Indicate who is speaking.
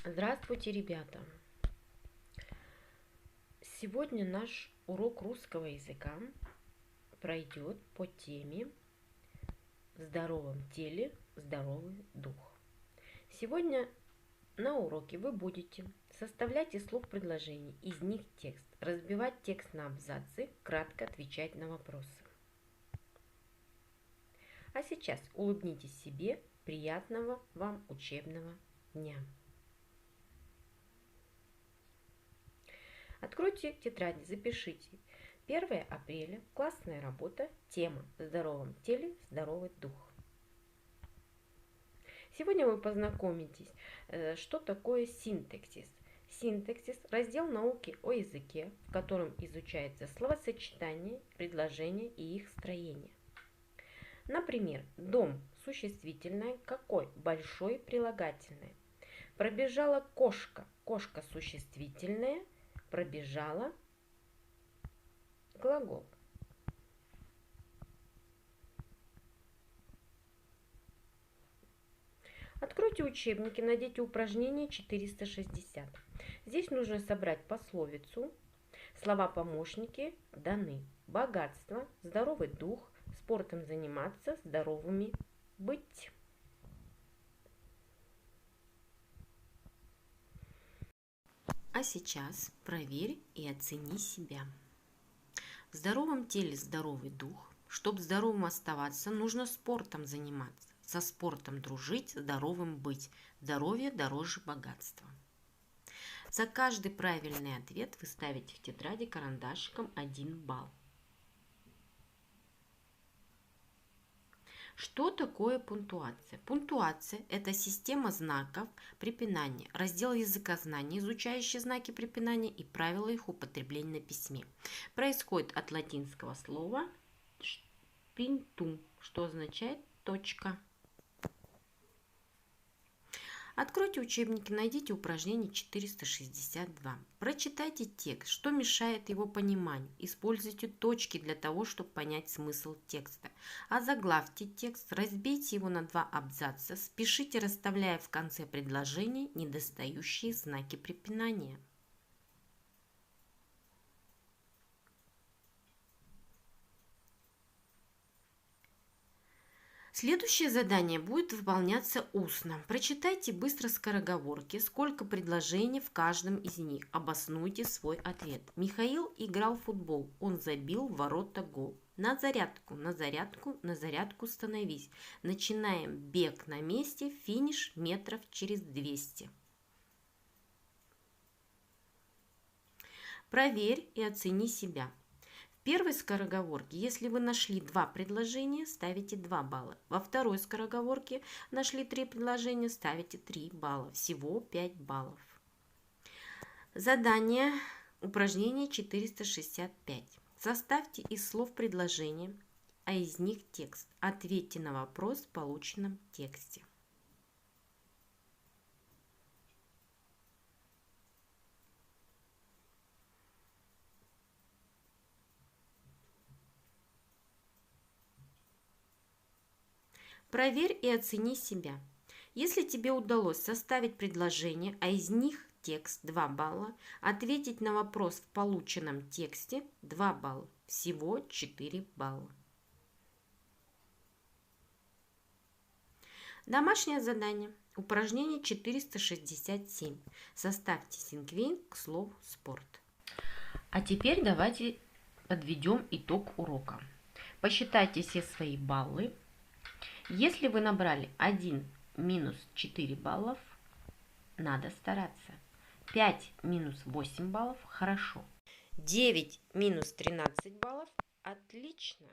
Speaker 1: Здравствуйте, ребята! Сегодня наш урок русского языка пройдет по теме «В здоровом теле здоровый дух». Сегодня на уроке вы будете составлять из слов предложений, из них текст, разбивать текст на абзацы, кратко отвечать на вопросы. А сейчас улыбнитесь себе, приятного вам учебного дня! Откройте тетради, запишите. 1 апреля, классная работа, тема «В здоровом теле здоровый дух». Сегодня вы познакомитесь, что такое синтаксис. Синтаксис – раздел науки о языке, в котором изучается словосочетание, предложения и их строение. Например, дом – существительное, какой? Большой, прилагательное. Пробежала кошка, кошка – существительное, пробежала глагол. Откройте учебники, найдите упражнение 460. Здесь нужно собрать пословицу. Слова-помощники даны. Богатство, здоровый дух, спортом заниматься, здоровыми быть. А сейчас проверь и оцени себя. В здоровом теле здоровый дух. Чтобы здоровым оставаться, нужно спортом заниматься. Со спортом дружить, здоровым быть. Здоровье дороже богатства. За каждый правильный ответ вы ставите в тетради карандашиком 1 балл. Что такое пунктуация? Пунктуация – это система знаков препинания, раздел языкознания, изучающий знаки препинания и правила их употребления на письме. Происходит от латинского слова «пинтум», что означает «точка». Откройте учебники, найдите упражнение 462. Прочитайте текст, что мешает его пониманию. Используйте точки для того, чтобы понять смысл текста. Озаглавьте текст, разбейте его на 2 абзаца, спешите, расставляя в конце предложений недостающие знаки препинания. Следующее задание будет выполняться устно. Прочитайте быстро скороговорки, сколько предложений в каждом из них. Обоснуйте свой ответ. Михаил играл в футбол. Он забил в ворота гол. На зарядку, на зарядку, на зарядку становись. Начинаем бег на месте, финиш метров через 200. Проверь и оцени себя. В первой скороговорке, если вы нашли 2 предложения, ставите 2 балла. Во второй скороговорке нашли 3 предложения, ставите 3 балла. Всего 5 баллов. Задание, упражнение 465. Составьте из слов предложения, а из них текст. Ответьте на вопрос в полученном тексте. Проверь и оцени себя. Если тебе удалось составить предложение, а из них текст 2 балла, ответить на вопрос в полученном тексте 2 балла, всего 4 балла. Домашнее задание. Упражнение 467. Составьте синквейн к слову спорт. А теперь давайте подведем итог урока. Посчитайте все свои баллы. Если вы набрали 1 минус 4 баллов, надо стараться. 5 минус 8 баллов – хорошо. 9 минус 13 баллов – отлично.